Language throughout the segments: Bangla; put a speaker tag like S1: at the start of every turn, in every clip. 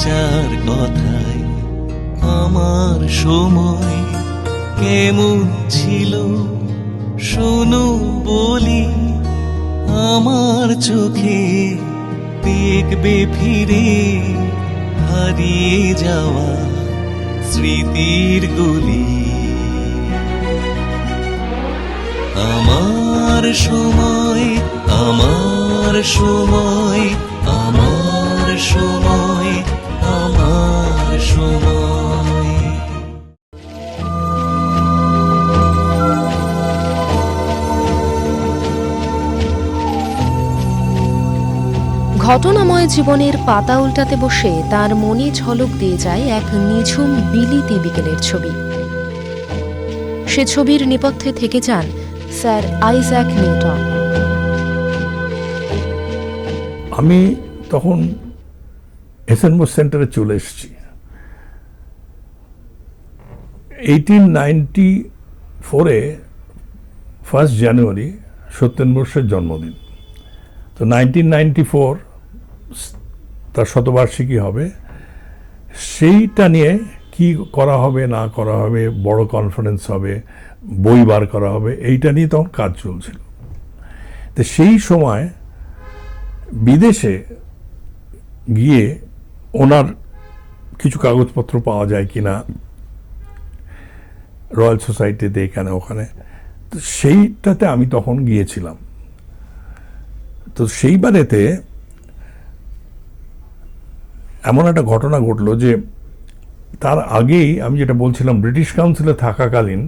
S1: যার কথায় আমার সময় কেমন ছিল শোনো বলি, আমার চোখে দেখবে ফিরে হারিয়ে যাওয়া স্মৃতির গলি। আমার সময়, আমার সময়, আমার সময়, আমার সময়।
S2: ঘটনাময় জীবনের পাতা উল্টাতে বসে তার মনে ঝলক দিয়ে যায় এক নিঝুম বিলিতি বিকেলের ছবি। সে ছবির নেপথ্যে থেকে যান স্যার আইজ্যাক নিউটন।
S3: আমি তখন এসএনবোস সেন্টারে চলে এসেছি। 1894-এ 1 জানুয়ারি সত্যেন বোসের জন্মদিন। তো 1994 তার শতবার্ষিকী হবে। সেইটা নিয়ে কি করা হবে না করা হবে, বড় কনফারেন্স হবে, বই বার করা হবে, এইটা নিয়ে তখন কাজ চলছিল। তো সেই সময় বিদেশে গিয়ে ওনার কিছু কাগজপত্র পাওয়া যায় কিনা রয়্যাল সোসাইটিতে এখানে ওখানে, তো সেইটাতে আমি তখন গিয়েছিলাম। তো সেইবারেতে এমন একটা ঘটনা ঘটলো যে তার আগেই আমি যেটা বলছিলাম, ব্রিটিশ কাউন্সিলে থাকাকালীন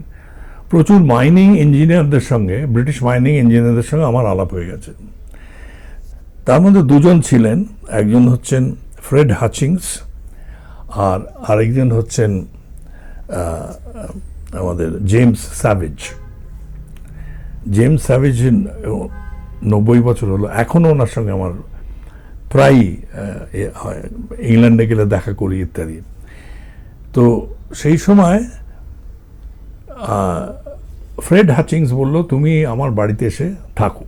S3: প্রচুর মাইনিং ইঞ্জিনিয়ারদের সঙ্গে, ব্রিটিশ মাইনিং ইঞ্জিনিয়ারদের সঙ্গে আমার আলাপ হয়ে গেছে। তার মধ্যে দুজন ছিলেন, একজন হচ্ছেন ফ্রেড হাচিংস আর আরেকজন হচ্ছেন আমাদের জেমস স্যাভেজ। জেমস স্যাভেজ 90 বছর হলো, এখনও ওনার সঙ্গে আমার প্রায়ই হয়, ইংল্যান্ডে গেলে দেখা করি ইত্যাদি। তো সেই সময় ফ্রেড হাচিংস বলল, তুমি আমার বাড়িতে এসে থাকো।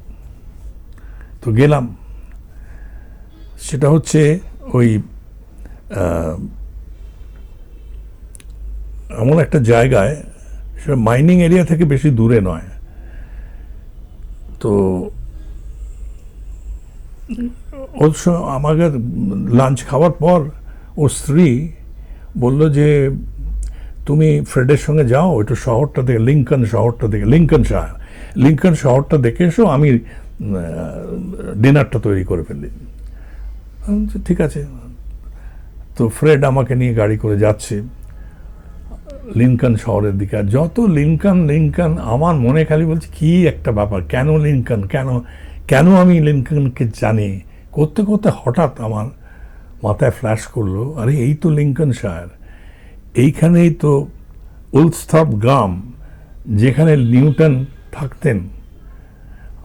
S3: তো গেলাম। সেটা হচ্ছে ওই এমন একটা জায়গায়, সেটা মাইনিং এরিয়া থেকে বেশি দূরে নয়। তো ওর আমাকে লাঞ্চ খাওয়ার পর ওর স্ত্রী বলল যে তুমি ফ্রেডের সঙ্গে যাও, একটু শহরটা দেখে, লিঙ্কন শহরটা দেখে এসো, আমি ডিনারটা তৈরি করে ফেলি। ঠিক আছে। তো ফ্রেড আমাকে নিয়ে গাড়ি করে যাচ্ছে লিঙ্কন শহরের দিকে। আর যত লিঙ্কন আমার মনে খালি বলছে কি একটা ব্যাপার, কেন লিঙ্কন, কেন আমি লিঙ্কনকে জানি। করতে করতে হঠাৎ আমার মাথায় ফ্ল্যাশ করলো, আরে এই তো লিঙ্কন শায়ার, এইখানেই তো উলস্থপ গ্রাম যেখানে নিউটন থাকতেন।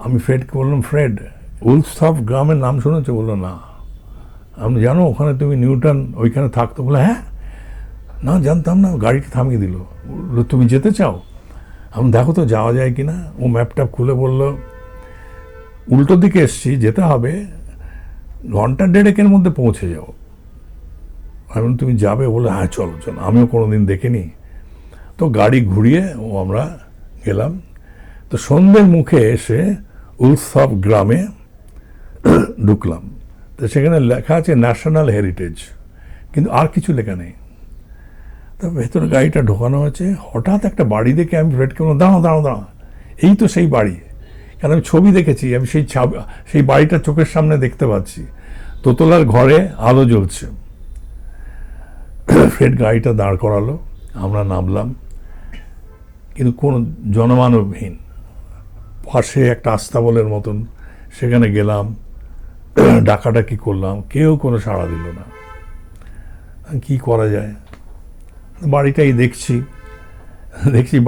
S3: আমি ফ্রেডকে বললাম, ফ্রেড উলস্থপ গ্রামের নাম শুনেছো? বললো না। আমি জানো ওখানে তুমি নিউটন ওইখানে থাকতো? বলে হ্যাঁ। না জানতাম না। গাড়িটা থামিয়ে দিল, বললো তুমি যেতে চাও? আমি দেখো তো যাওয়া যায় কিনা। ও ম্যাপটা খুলে বললো উল্টো দিকে এসছি, যেতে হবে, ঘন্টা 1.5-এর মধ্যে পৌঁছে যাও। আমি তুমি যাবে? বলে হ্যাঁ চলো চলো, আমিও কোনোদিন দেখিনি। তো গাড়ি ঘুরিয়ে আমরা গেলাম। তো সন্ধ্যের মুখে এসে উলস্থপ গ্রামে ঢুকলাম। তো সেখানে লেখা আছে ন্যাশনাল হেরিটেজ, কিন্তু আর কিছু লেখা নেই। তো ভেতরে গাড়িটা ঢোকানো হয়েছে। হঠাৎ একটা বাড়ি দেখে আমি ফ্রেডকে বললাম, দাঁড়াও, এই তো সেই বাড়ি। কারণ আমি ছবি দেখেছি, আমি সেই বাড়িটা চোখের সামনে দেখতে পাচ্ছি। দোতলার ঘরে আলো জ্বলছে। ফ্রেড গাড়িটা দাঁড় করালো, আমরা নামলাম, কিন্তু কোনো জনমানবহীন। পাশে একটা আস্তাবলের মতন, সেখানে গেলাম, ডাকাডাকি করলাম, কেউ কোনো সাড়া দিল না। কি করা যায়? বাড়িটাই দেখছি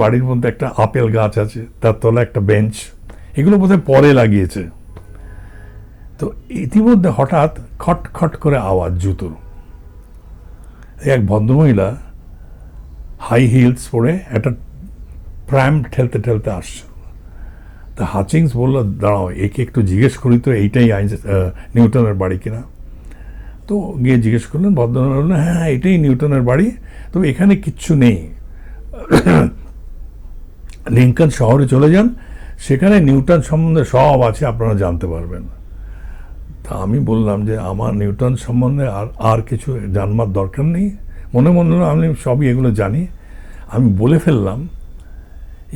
S3: বাড়ির মধ্যে একটা আপেল গাছ আছে, তার তলা একটা বেঞ্চ, এগুলো বোধহয় পরে লাগিয়েছে। তো ইতিমধ্যে হঠাৎ খট খট করে আওয়াজ জুতোর। এক ভদ্রমহিলা হাই হিলস পরে একটা প্র্যাম ঠেলতে ঠেলতে আসছে। তা হাচিংস বলল, দাঁড়াও একে একটু জিজ্ঞেস করি তো এইটাই নিউটনের বাড়ি কিনা। তো গিয়ে জিজ্ঞেস করলেন, ভদ্রলোক বললেন হ্যাঁ এটাই নিউটনের বাড়ি, তবে এখানে কিচ্ছু নেই, লিঙ্কন শহরে চলে যান, সেখানে নিউটন সম্বন্ধে সব আছে, আপনারা জানতে পারবেন। তা আমি বললাম যে আমার নিউটন সম্বন্ধে আর কিছু জানবার দরকার নেই, মনে মনে আমি সবই এগুলো জানি। আমি বলে ফেললাম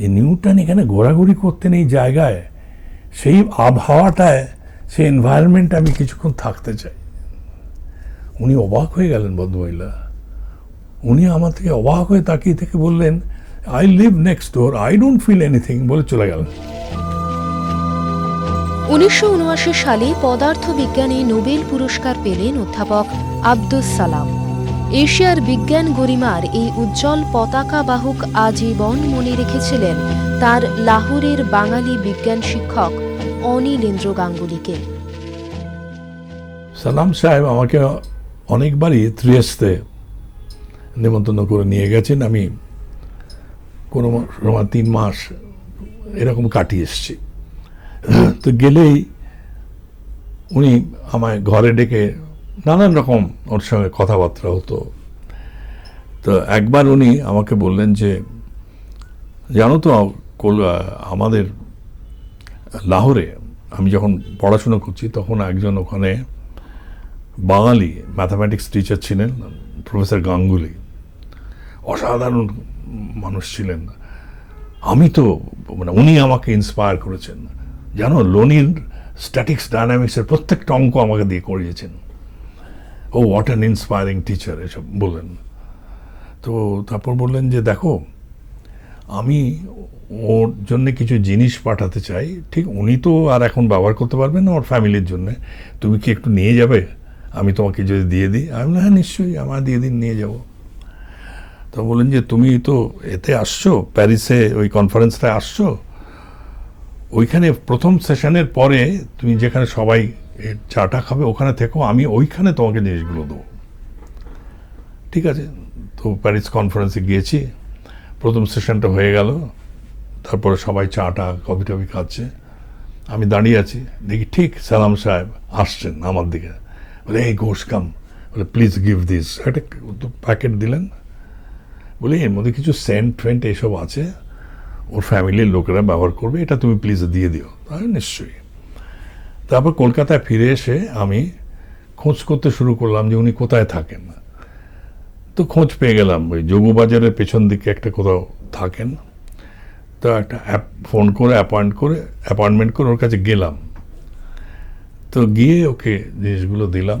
S3: এই নিউটন এখানে ঘোরাঘুরি করতেন এই জায়গায়, সেই আবহাওয়াটায়, সেই এনভায়রনমেন্টে আমি কিছুক্ষণ থাকতে চাই। উনি অবাক হয়ে গেলেন, ভদ্রমহিলা। উনি আমার থেকে অবাক হয়ে তাকিয়ে থেকে বললেন, I live next door, I don't feel anything, বলে চলে গেলেন।
S2: 1979 সালে পদার্থবিজ্ঞানে নোবেল পুরস্কার পেলেন অধ্যাপক আব্দুস সালাম। এশিয়ার বিজ্ঞান গরিমার এই উজ্জ্বল পতাকা বাহক আজীবন মনে রেখেছিলেন তার লাহোরের বাঙালি বিজ্ঞান শিক্ষক অনিলেন্দ্র গাঙ্গুলিকে।
S3: সালাম সাহেব আমাকে অনেকবারই ত্রিয়েস্তে নিমন্ত্রণ করে নিয়ে গেছেন। আমি কোনো সময় 3 মাস এরকম কাটিয়ে এসছি। তো গেলেই উনি আমায় ঘরে ডেকে নানান রকম ওর সঙ্গে কথাবার্তা হতো। তো একবার উনি আমাকে বললেন যে জানো তো আমাদের লাহোরে আমি যখন পড়াশুনো করছি তখন একজন ওখানে বাঙালি ম্যাথামেটিক্স টিচার ছিলেন, প্রফেসর গাঙ্গুলি, অসাধারণ মানুষ ছিলেন। আমি তো মানে উনি আমাকে ইন্সপায়ার করেছেন, জানো লোনির স্ট্যাটিক্স ডায়নামিক্সের প্রত্যেকটা অঙ্ক আমাকে দিয়ে করিয়েছেন। ও হোয়াট অ্যান ইন্সপায়ারিং টিচার, এসব বললেন। তো তারপর বললেন যে দেখো আমি ওর জন্য কিছু জিনিস পাঠাতে চাই, ঠিক উনি তো আর এখন ব্যবহার করতে পারবেন না ওর ফ্যামিলির জন্য, তুমি কি একটু নিয়ে যাবে, আমি তোমাকে যদি দিয়ে দিই? আমি বললাম হ্যাঁ নিশ্চয়ই, আমার দিয়ে দিন, নিয়ে যাব। তো বললেন যে তুমি তো এতে আসছো, প্যারিসে ওই কনফারেন্সটায় আসছো, ওইখানে প্রথম সেশনের পরে তুমি যেখানে সবাই চাটা খাবে ওখানে থেকো, আমি ওইখানে তোমাকে জিনিসগুলো দেবো। ঠিক আছে। তো প্যারিস কনফারেন্সে গিয়েছি, প্রথম সেশনটা হয়ে গেল, তারপরে সবাই চাটা কফি টফি খাচ্ছে, আমি দাঁড়িয়ে আছি, দেখি ঠিক সালাম সাহেব আসছেন আমার দিকে, বলে এই ঘোষ কাম, বলে প্লিজ গিভ দিস, একটা প্যাকেট দিলেন, বলে এর মধ্যে কিছু সেন্ট ফেন্ট এসব আছে, ওর ফ্যামিলির লোকেরা ব্যবহার করবে, এটা তুমি প্লিজ দিয়ে দিও। তাহলে নিশ্চয়ই। তারপর কলকাতায় ফিরে এসে আমি খোঁজ করতে শুরু করলাম যে উনি কোথায় থাকেন। তো খোঁজ পেয়ে গেলাম ওই যোগবাজারের পেছন দিকে একটা কোথাও থাকেন। তো একটা ফোন করে অ্যাপয়েন্টমেন্ট করে ওর কাছে গেলাম। তো গিয়ে ওকে জিনিসগুলো দিলাম।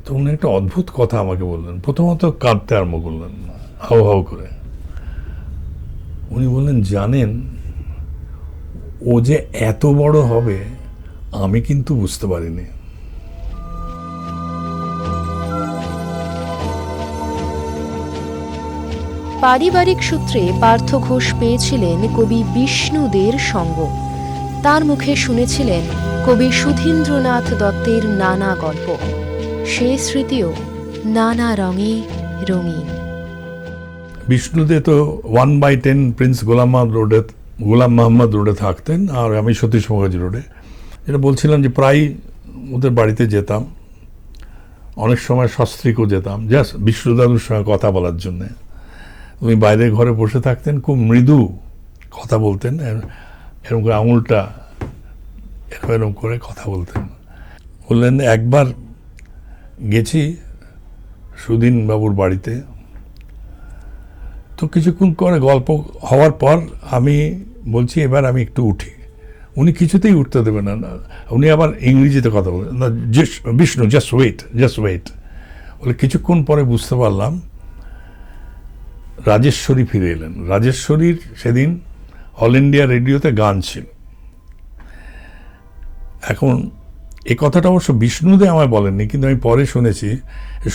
S3: তো উনি একটা অদ্ভুত কথা আমাকে বললেন। প্রথমত কাঁদতে আরম্ভ করলেন হাউ হাউ করে। উনি বললেন জানেন ও যে এত বড় হবে আমি কিন্তু বুঝতে পারিনি।
S2: পারিবারিক সূত্রে পার্থ ঘোষ পেয়েছিলেন কবি বিষ্ণুদের সঙ্গ। তার মুখে শুনেছিলেন কবি সুধীন্দ্রনাথ দত্তের নানা গল্প। সে স্মৃতিও নানা রঙে রঙিন।
S3: বিষ্ণুদে তো 1/10 প্রিন্স গোলাম মোহাম্মদ রোডে থাকতেন, আর আমি সতীশ মুখার্জি রোডে। যেটা বলছিলাম যে প্রায় ওদের বাড়িতে যেতাম, অনেক সময় সস্ত্রীকও যেতাম, জাস্ট বিষ্ণুদাদুর সঙ্গে কথা বলার জন্যে। উনি বাইরের ঘরে বসে থাকতেন, খুব মৃদু কথা বলতেন, এরকম করে আঙুলটা এরকম করে কথা বলতেন। বললেন একবার গেছি সুধীন বাবুর বাড়িতে, তো কিছুক্ষণ করে গল্প হওয়ার পর আমি বলছি এবার আমি একটু উঠি, উনি কিছুতেই উঠতে দেবেন না। উনি আবার ইংরেজিতে কথা বলেন, না বিষ্ণু জাস্ট ওয়েট বলে। কিছুক্ষণ পরে বুঝতে পারলাম রাজেশ্বরী ফিরে এলেন। রাজেশ্বরীর সেদিন অল ইন্ডিয়া রেডিওতে গান ছিল। এখন এই কথাটা অবশ্য বিষ্ণুদে আমায় বলেননি, কিন্তু আমি পরে শুনেছি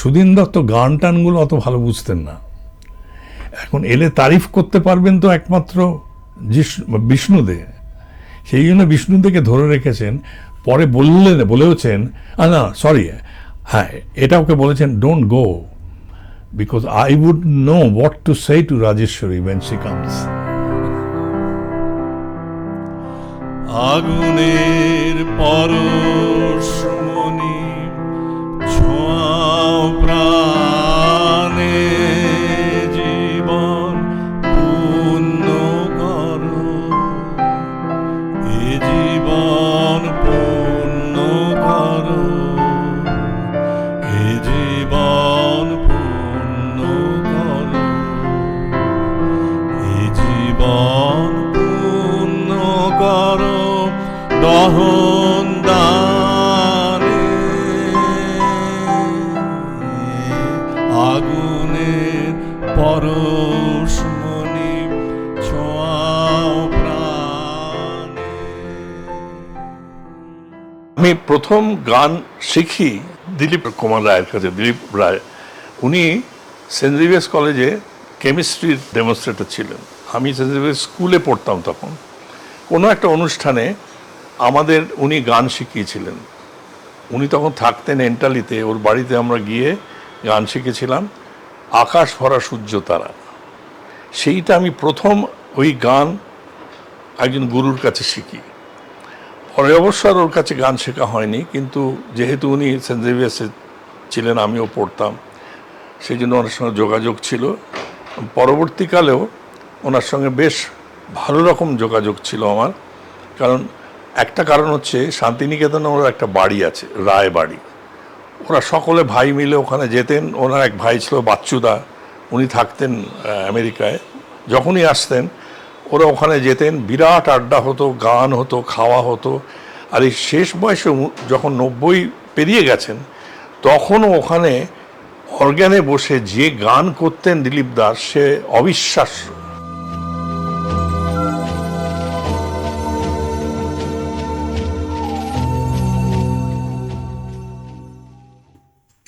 S3: সুধীন দত্ত গান টানগুলো অত ভালো বুঝতেন না। এখন এলে তারিফ করতে পারবেন তো একমাত্র বিষ্ণুদে, সেই জন্য বিষ্ণুদেকে ধরে রেখেছেন। পরে বলেওছেন না সরি, হ্যাঁ এটা ওকে বলেছেন don't go, because I would know what to say to Rajeshwari when she comes.
S1: আগুনের পরশমণি
S3: আমি প্রথম গান শিখি দিলীপ কুমার রায়ের কাছে। দিলীপ রায় উনি সেন্ট জেভিয়ার্স কলেজে কেমিস্ট্রির ডেমনস্ট্রেটর ছিলেন। আমি সেন্ট জেভিয়ার্স স্কুলে পড়তাম তখন। কোনো একটা অনুষ্ঠানে আমাদের উনি গান শিখিয়েছিলেন। উনি তখন থাকতেন এন্টালিতে, ওর বাড়িতে আমরা গিয়ে গান শিখেছিলাম আকাশ ভরা সূর্য তারা। সেইটা আমি প্রথম ওই গান একজন গুরুর কাছে শিখি। পরে অবশ্য আর ওর কাছে গান শেখা হয়নি, কিন্তু যেহেতু উনি সেন্ট জেভিয়ার্সে ছিলেন, আমিও পড়তাম, সেই জন্য ওনার সঙ্গে যোগাযোগ ছিল। পরবর্তীকালেও ওনার সঙ্গে বেশ ভালো রকম যোগাযোগ ছিল আমার। কারণ একটা কারণ হচ্ছে শান্তিনিকেতনে ওর একটা বাড়ি আছে, রায় বাড়ি। ওরা সকলে ভাই মিলে ওখানে যেতেন। ওনার এক ভাই ছিল বাচ্চুদা, উনি থাকতেন আমেরিকায়। যখনই আসতেন ওরা ওখানে যেতেন, বিরাট আড্ডা হতো, গান হতো, খাওয়া হতো। আর এই শেষ বয়সে যখন 90 পেরিয়ে গেছেন, তখনও ওখানে অর্গানে বসে যে গান করতেন দিলীপ দাস, সে অবিশ্বাস্য।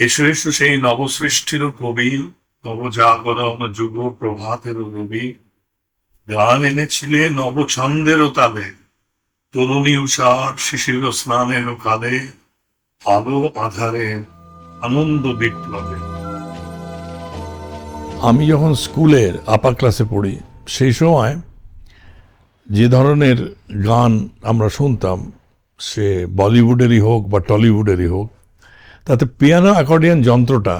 S4: এসো এসো সেই নবসৃষ্টির কবি, নবজাগরণ যুগ প্রভাতের রবি। গান এনেছিলে নবছন্দেরও তালে, তরুণী উষার শিশির স্নানের কালে, আলো আধারে আনন্দ বিপ্লবে।
S3: আমি যখন স্কুলের আপার ক্লাসে পড়ি, সেই সময় যে ধরনের গান আমরা শুনতাম, সে বলিউডেরই হোক বা টলিউডেরই হোক, তাতে পিয়ানো অ্যাকর্ডিয়ন যন্ত্রটা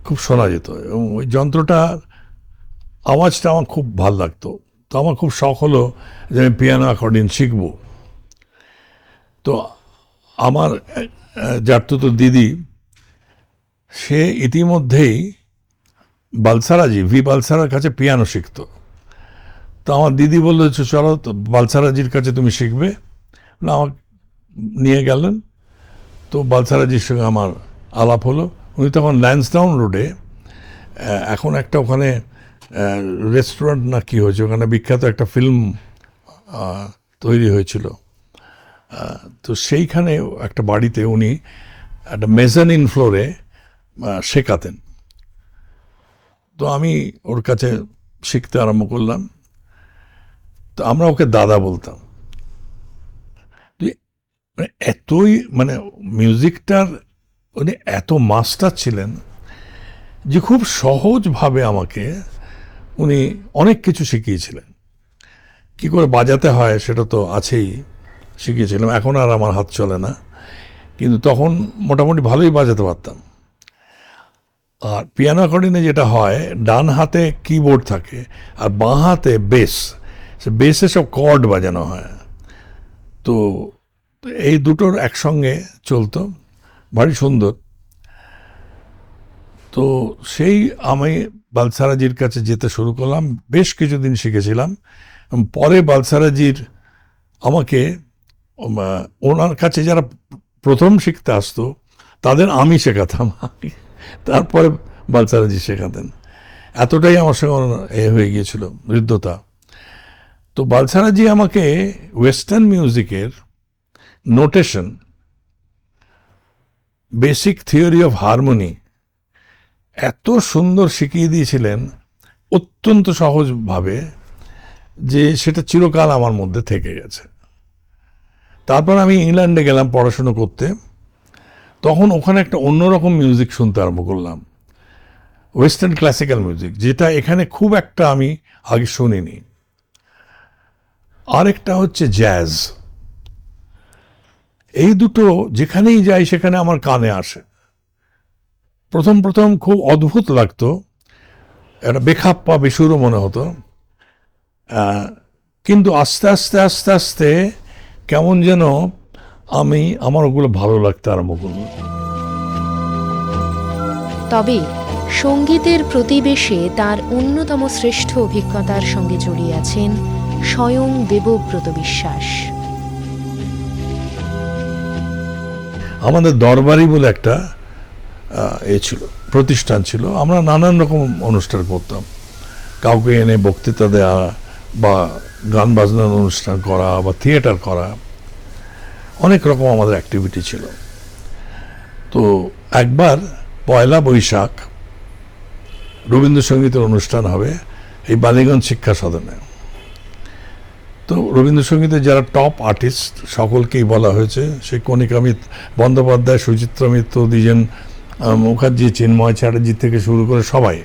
S3: খুব শোনা যেত এবং ওই যন্ত্রটার আওয়াজটা আমার খুব ভাল লাগতো। তো আমার খুব শখ হলো যে আমি পিয়ানো অ্যাকর্ডিয়ন শিখব। তো আমার জারতুতো দিদি, সে ইতিমধ্যেই বালসারাজি, ভি বালসারার কাছে পিয়ানো শিখতো। তো আমার দিদি বললো, চলো তো বালসারাজির কাছে তুমি শিখবে। না, আমাকে নিয়ে গেলেন। তো বালসারাজির সঙ্গে আমার আলাপ হলো। উনি তখন ল্যান্সডাউন রোডে, এখন একটা ওখানে রেস্টুরেন্ট না কি হয়েছে, ওখানে বিখ্যাত একটা ফিল্ম তৈরি হয়েছিল। তো সেইখানে একটা বাড়িতে উনি একটা মেজানিন ফ্লোরে শেখাতেন। তো আমি ওর কাছে শিখতে আরম্ভ করলাম। তো আমরা ওকে দাদা বলতাম। এতই মিউজিকটার উনি এত মাস্টার ছিলেন যে খুব সহজভাবে আমাকে উনি অনেক কিছু শিখিয়েছিলেন। কি করে বাজাতে হয় সেটা তো আছেই, শিখিয়েছিলাম। এখন আর আমার হাত চলে না, কিন্তু তখন মোটামুটি ভালোই বাজাতে পারতাম। আর পিয়ানো অ্যাকর্ডিয়নে যেটা হয়, ডান হাতে কিবোর্ড থাকে আর বাঁ হাতে বেস। সে বেসে সব কর্ড বাজানো হয়। তো এই দুটোর একসঙ্গে চলতো, ভারী সুন্দর। তো সেই আমি বালসারাজির কাছে যেতে শুরু করলাম, বেশ কিছুদিন শিখেছিলাম। পরে বালসারাজির আমাকে, ওনার কাছে যারা প্রথম শিখতে আসতো তাদের আমি শেখাতাম, তারপরে বালসারাজি শেখাতেন। এতটাই আমার সঙ্গে হয়ে গিয়েছিল হৃদ্যতা। তো বালসারাজি আমাকে ওয়েস্টার্ন মিউজিকের notation, basic theory of harmony এত সুন্দর শিখিয়ে দিয়েছিলেন, অত্যন্ত সহজভাবে, যে সেটা চিরকাল আমার মধ্যে থেকে গেছে। তারপর আমি ইংল্যান্ডে গেলাম পড়াশুনো করতে। তখন ওখানে একটা অন্যরকম মিউজিক শুনতে আরম্ভ করলাম, ওয়েস্টার্ন ক্লাসিক্যাল মিউজিক, যেটা এখানে খুব একটা আমি আগে শুনিনি। আরেকটা হচ্ছে জ্যাজ। এই দুটো যেখানেই যাই সেখানে আমার কানে আসে। প্রথম প্রথম খুব অদ্ভুত লাগতো, একটা বেখাপ্পা বেসুরো মনে হতো, কিন্তু আস্তে আস্তে আস্তে আস্তে কেমন যেন আমার ওগুলো ভালো লাগতে আরম্ভ করলো।
S2: তবে সঙ্গীতের প্রতিবেশে তার অন্যতম শ্রেষ্ঠ অভিজ্ঞতার সঙ্গে জড়িয়ে আছেন স্বয়ং দেবব্রত বিশ্বাস।
S3: আমাদের দরবারি বলে একটা ছিল, প্রতিষ্ঠান ছিল। আমরা নানান রকম অনুষ্ঠান করতাম, কাউকে এনে বক্তৃতা দেওয়া বা গান বাজনার অনুষ্ঠান করা বা থিয়েটার করা, অনেক রকম আমাদের অ্যাক্টিভিটি ছিল। তো একবার পয়লা বৈশাখ রবীন্দ্রসঙ্গীতের অনুষ্ঠান হবে এই বালিগঞ্জ শিক্ষা সদনে। তো রবীন্দ্রসঙ্গীতের যারা টপ আর্টিস্ট সকলকেই বলা হয়েছে, সেই কণিকা বন্দ্যোপাধ্যায়, সুচিত্রা মিত্র, দ্বিজেন মুখার্জি, চিন্ময় চ্যাটার্জি থেকে শুরু করে সবাই।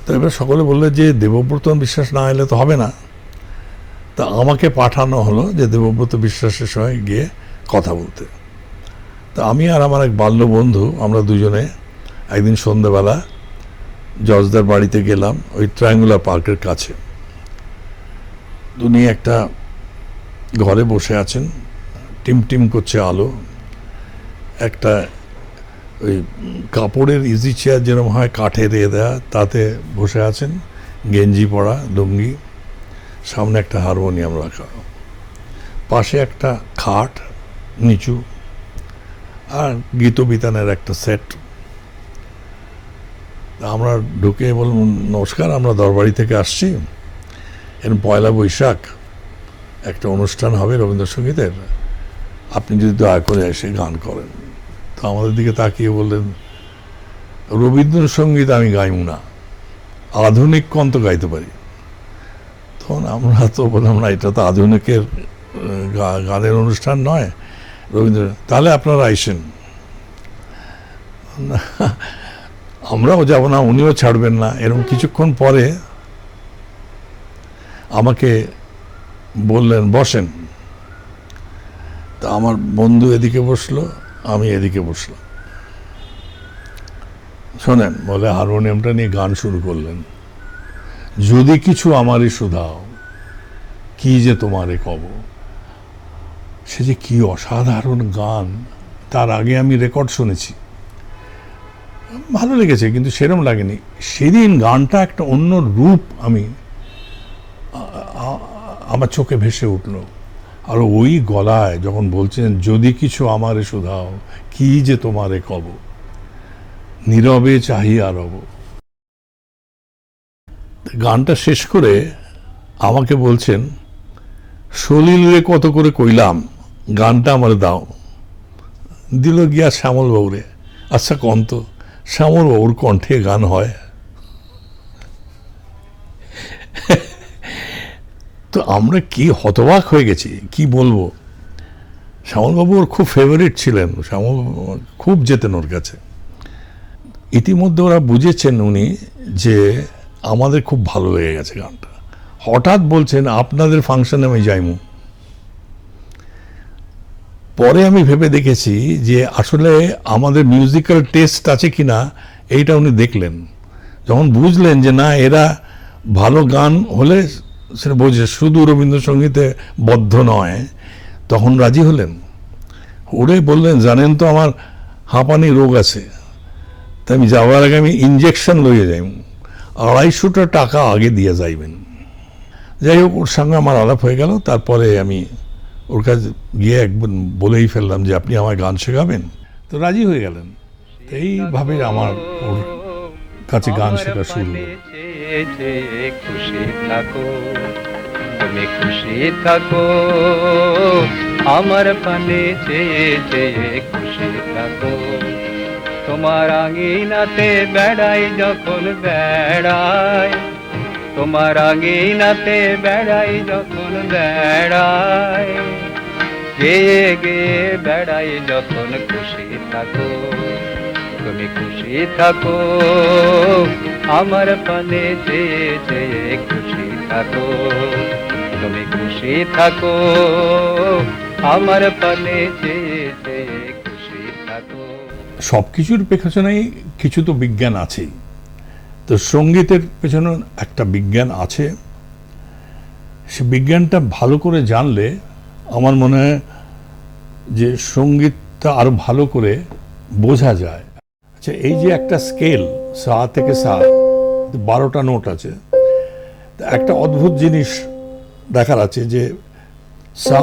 S3: তো এবার সকলে বললো যে দেবব্রত বিশ্বাস না এলে তো হবে না। তা আমাকে পাঠানো হলো যে দেবব্রত বিশ্বাসের সঙ্গে গিয়ে কথা বলতে। তা আমি আর আমার এক বাল্য বন্ধু আমরা দুজনে একদিন সন্ধ্যেবেলা জজদার বাড়িতে গেলাম, ওই ট্রায়াঙ্গুলার পার্কের কাছে। উনি একটা ঘরে বসে আছেন, টিম টিম করছে আলো, একটা ওই কাপড়ের ইজি চেয়ার যেরকম হয় কাঠে দিয়ে দেয়া, তাতে বসে আছেন, গেঞ্জি পরা, লুঙ্গি, সামনে একটা হারমোনিয়াম রাখা, পাশে একটা খাট নিচু, আর গীতবিতানের একটা সেট। আমরা ঢুকে বললাম, নমস্কার, আমরা দরবাড়ি থেকে আসছি, এর পয়লা বৈশাখ একটা অনুষ্ঠান হবে রবীন্দ্রসঙ্গীতের, আপনি যদি দয়া করে এসে গান করেন। তো আমাদের দিকে তাকিয়ে বললেন, রবীন্দ্রসঙ্গীত আমি গাইব না, আধুনিক কন্ত গাইতে পারি। তখন আমরা তো বললাম, না, এটা তো আধুনিকের গানের অনুষ্ঠান নয়, রবীন্দ্র, তাহলে আপনারা আইসেন। আমরাও যাব না, উনিও ছাড়বেন না। এরকম কিছুক্ষণ পরে আমাকে বললেন, বসেন। তা আমার বন্ধু এদিকে বসলো, আমি এদিকে বসলাম। শোনেন, বলে হারমোনিয়ামটা নিয়ে গান শুরু করলেন। যদি কিছু আমারই শুধাও, কি যে তোমারে কব। সে যে কি অসাধারণ গান, তার আগে আমি রেকর্ড শুনেছি, ভালো লেগেছে, কিন্তু সেরম লাগেনি। সেদিন গানটা একটা অন্য রূপ আমার চোখে ভেসে উঠল। আর ওই গলায় যখন বলছেন, যদি কিছু আমারে শুধাও, কি যে তোমারে কব, নীরবে চাহিয়া রব। গানটা শেষ করে আমাকে বলছেন, সলিল রে কত করে কইলাম, গানটা আমার দাও। দিল গিয়া শ্যামল বাবুরে। আচ্ছা কন্ত, শ্যামল বাবুর কণ্ঠে গান হয়? তো আমরা কি হতবাক হয়ে গেছি, কি বলবো। শ্যামলবাবু ওর খুব ফেভারিট ছিলেন, শ্যামল খুব যেতেন ওর কাছে। ইতিমধ্যে ওরা বুঝেছেন উনি যে আমাদের খুব ভালো লেগে গেছে গানটা। হঠাৎ বলছেন, আপনাদের ফাংশনে আমি যাইমু। পরে আমি ভেবে দেখেছি যে আসলে আমাদের মিউজিক্যাল টেস্ট আছে কিনা এইটা উনি দেখলেন। যখন বুঝলেন যে না, এরা ভালো গান হলে সেটা বোঝে, শুধু রবীন্দ্রসঙ্গীতে বদ্ধ নয়, তখন রাজি হলেন। ওরে বললেন, জানেন তো আমার হাঁপানি রোগ আছে, তাই আমি যাওয়ার আগে আমি ইঞ্জেকশন লইয়ে যাই, 250 টাকা আগে দিয়ে যাইবেন। যাই হোক, ওর সঙ্গে আমার আলাপ হয়ে গেল। তারপরে আমি ওর কাছে গিয়ে একবার বলেই ফেললাম যে আপনি আমায় গান শেখাবেন। তো রাজি হয়ে গেলেন। এইভাবে আমার ওর কাছে গান শেখা শুরু।
S5: খুশি থাকো, তুমি খুশি থাকো, আমার পানে চেয়ে চেয়ে খুশি থাকো। তোমার আঙিনাতে বেড়াই যখন বেড়াই, তোমার আঙিনাতে বেড়াই যখন বেড়াই, গেয়ে গেয়ে বেড়াই যখন খুশি থাকো, তুমি খুশি থাকো, আমার পানে চেয়ে চেয়ে খুশি থাকো, তুমি খুশি থাকো, আমার পানে চেয়ে চেয়ে খুশি থাকো।
S3: সব কিছুর পেছনেই কিছু তো বিজ্ঞান আছেই। তো সঙ্গীতের পেছনে একটা বিজ্ঞান আছে। সে বিজ্ঞানটা ভালো করে জানলে আমার মনে হয় যে সঙ্গীতটা আরো ভালো করে বোঝা যায়। আচ্ছা, এই যে একটা স্কেল, সা থেকে সা, 12টা নোট আছে। একটা অদ্ভুত জিনিস দেখার আছে যে সা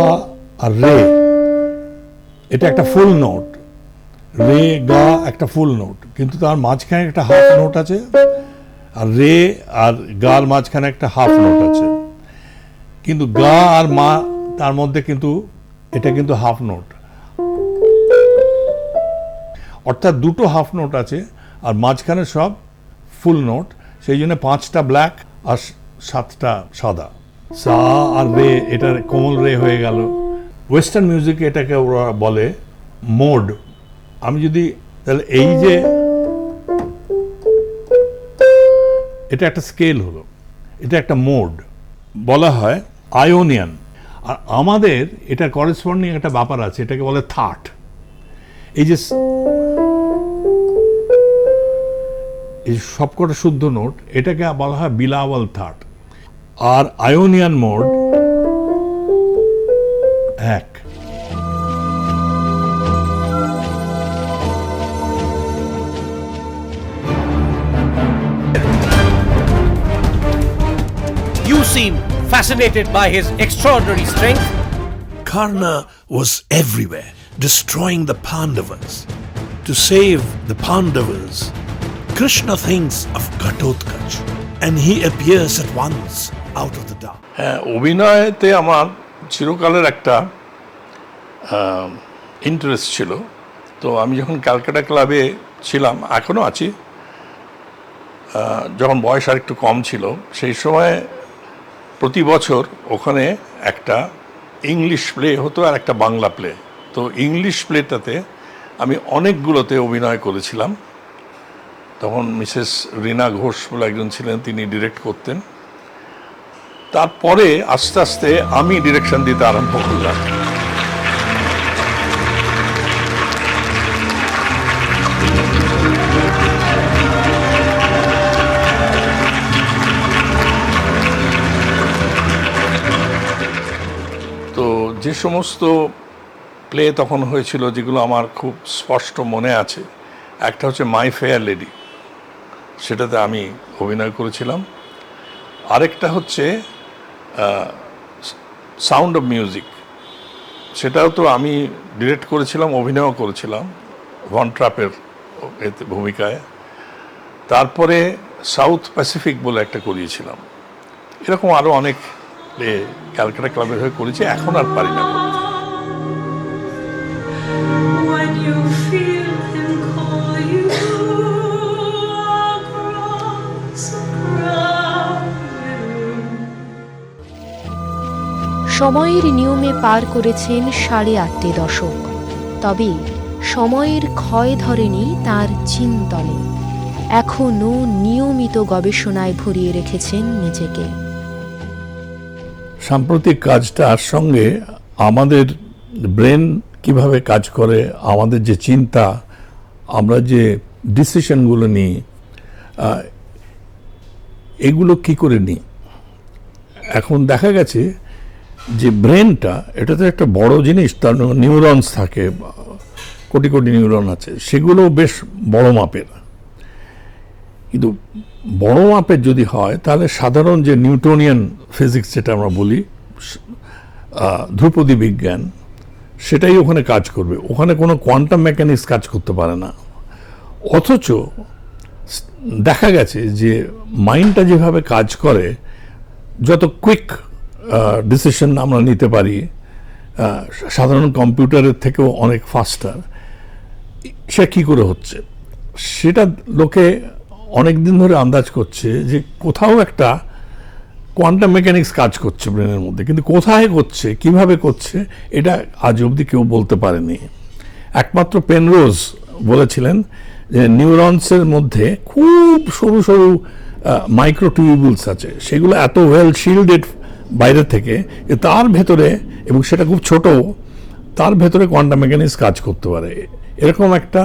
S3: আর রে, এটা একটা ফুল নোট, রে গা একটা ফুল নোট, কিন্তু তার মাঝখানে একটা হাফ নোট আছে, আর রে আর গার মাঝখানে একটা হাফ নোট আছে। কিন্তু গা আর মা তার মধ্যে কিন্তু এটা কিন্তু হাফ নোট, অর্থাৎ দুটো হাফ নোট আছে আর মাঝখানে সব ফুল নোট, সেই জন্য 5টা ব্ল্যাক আর 7টা সাদা। সা আর রে, এটা কোমল রে হয়ে গেল। ওয়েস্টার্ন মিউজিকে এটাকে ওরা বলে মোড। আমি যদি তাহলে এই যে এটা একটা স্কেল হলো, এটা একটা মোড, বলা হয় আয়োনিয়ান। আর আমাদের এটা করেসপন্ডিং একটা ব্যাপার আছে, এটাকে বলে থাট। এই যে সবকটা শুদ্ধ নোট, এটাকে বলা হয় বিলাওয়াল থাট। আর Ionian mode 1।
S6: You seem fascinated by his extraordinary strength.
S7: Karna was everywhere, destroying the Pandavas. To save the Pandavas, Krishna thinks of Ghatotkacha, and he appears at once out of the dark.
S3: হ্যাঁ, অভিনয়তে আমার চিরকালের একটা ইন্টারেস্ট ছিল। তো আমি যখন ক্যালকাটা ক্লাবে ছিলাম, এখনও আছি, যখন বয়স আর একটু কম ছিল, সেই সময় প্রতি বছর ওখানে একটা ইংলিশ প্লে হতো আর একটা বাংলা প্লে। তো ইংলিশ প্লেটাতে আমি অনেকগুলোতে অভিনয় করেছিলাম। তখন মিসেস রীনা ঘোষ বলে একজন ছিলেন, তিনি ডিরেক্ট করতেন। তারপরে আস্তে আস্তে আমি ডিরেকশন দিতে আরম্ভ করলাম। তো যে সমস্ত প্লে তখন হয়েছিল, যেগুলো আমার খুব স্পষ্ট মনে আছে, একটা হচ্ছে মাই ফেয়ার লেডি, সেটাতে আমি অভিনয় করেছিলাম। আরেকটা হচ্ছে সাউন্ড অফ মিউজিক, সেটাও তো আমি ডিরেক্ট করেছিলাম, অভিনয়ও করেছিলাম ভন ট্রাপের এতে ভূমিকায়। তারপরে সাউথ প্যাসিফিক বলে একটা করিয়েছিলাম। এরকম আরও অনেক প্লে ক্যালকাটা ক্লাবের হয়ে করেছি, এখন আর পারি না করতে।
S8: When you feel him call you across a crowded room.
S2: সময়ের নিয়মে পার করেছেন 8.5 দশক, তবে সময়ের ক্ষয় ধরেনি তার চিন্তনে। এখনও নিয়মিত গবেষণায় ভরিয়ে রেখেছেন নিজেকে।
S3: সাম্প্রতিক কাজটার সঙ্গে আমাদের ব্রেন কিভাবে কাজ করে, আমাদের যে চিন্তা, আমরা যে ডিসিশনগুলো নিই, এগুলো কি করে নিই। এখন দেখা গেছে যে ব্রেনটা, এটা তো একটা বড় জিনিস, তার নিউরনস থাকে, কোটি কোটি নিউরন আছে, সেগুলো বেশ বড় মাপের। কিন্তু বড় মাপের যদি হয়, তাহলে সাধারণ যে নিউটনিয়ান ফিজিক্স যেটা আমরা বলি, ধ্রুপদী বিজ্ঞান, সেটাই ওখানে কাজ করবে। ওখানে কোনো কোয়ান্টাম মেকানিক্স কাজ করতে পারে না। অথচ দেখা গেছে যে মাইন্ডটা যেভাবে কাজ করে, যত কুইক ডিসিশন আমরা নিতে পারি সাধারণ কম্পিউটারের থেকেও অনেক ফাস্টার। সে কী করে হচ্ছে, সেটা লোকে অনেক দিন ধরে আন্দাজ করছে যে কোথাও একটা কোয়ান্টাম মেকানিক্স কাজ করছে ব্রেনের মধ্যে, কিন্তু কোথায় করছে, কিভাবে করছে, এটা আজ অবধি কেউ বলতে পারেনি। একমাত্র পেনরোজ বলেছিলেন যে নিউরনসের মধ্যে খুব সরু সরু মাইক্রোটিউবুলস আছে, সেগুলো এত ওয়েল শিল্ডেড বাইরে থেকে যে তার ভেতরে, এবং সেটা খুব ছোট, তার ভেতরে কোয়ান্টাম মেকানিক্স কাজ করতে পারে, এরকম একটা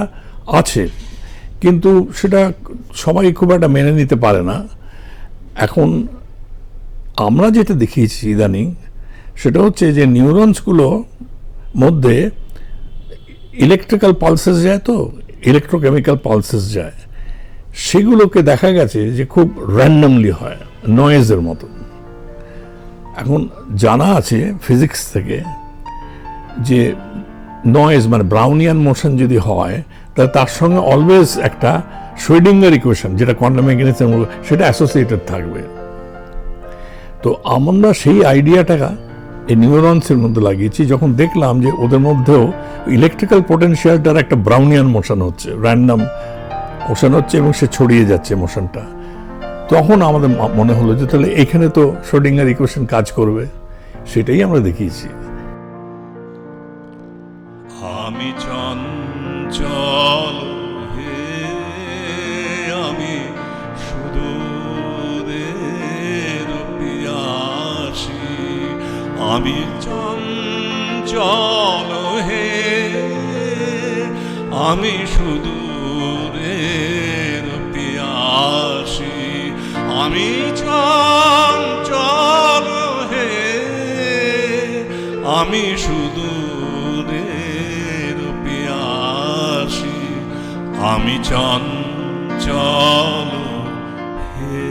S3: আছে। কিন্তু সেটা সবাই খুব একটা মেনে নিতে পারে না। এখন আমরা যেটা দেখিয়েছি ইদানিং, সেটা হচ্ছে যে নিউরনসগুলো মধ্যে ইলেকট্রিক্যাল পালসেস যায়, তো ইলেকট্রোকেমিক্যাল পালসেস যায়, সেগুলোকে দেখা গেছে যে খুব র্যান্ডমলি হয়, নয়েজের মতো। এখন জানা আছে ফিজিক্স থেকে যে নয়েজ মানে ব্রাউনিয়ান মোশন যদি হয়, তাহলে তার সঙ্গে অলওয়েজ একটা শ্রোডিঙ্গার ইকুয়েশন, যেটা কোয়ান্টাম মেকানিক্সের সেটা অ্যাসোসিয়েটেড থাকবে। তো আমরা সেই আইডিয়াটা এই নিউরনসের মধ্যে লাগিয়েছি, যখন দেখলাম যে ওদের মধ্যেও ইলেকট্রিক্যাল পোটেনশিয়ালটার একটা ব্রাউনিয়ান মোশন হচ্ছে, র্যান্ডম মোশন হচ্ছে এবং সে ছড়িয়ে যাচ্ছে মোশনটা, তখন আমাদের মনে হলো যে তাহলে এখানে তো শ্রোডিঙ্গার ইকুয়েশন কাজ করবে, সেটাই আমরা দেখিয়েছি।
S4: আমি চঞ্চল হে, আমি সুদূরের পিয়াসী, আমি চঞ্চল হে, আমি সুদূরের পিয়াসী, আমি চঞ্চল হে, আমি সুদূরের পিয়াসী, আমি চঞ্চল হে।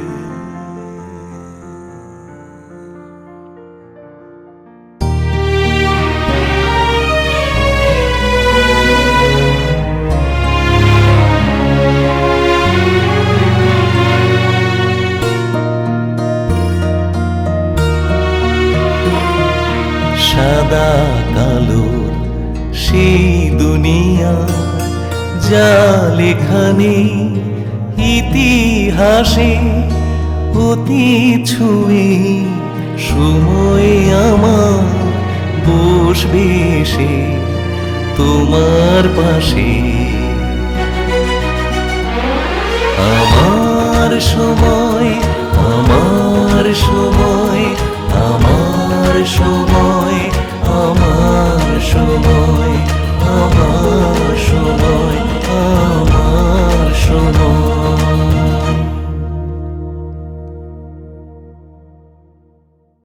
S1: সাদা কালোর সেই দুনিয়া যা লেখানে ইতিহাসে অতি ছুঁয়ে সময় আমার বসবে সে তোমার পাশে। আমার সময়, আমার সময়, আমার সময়, আমার সময়, আমার সময়।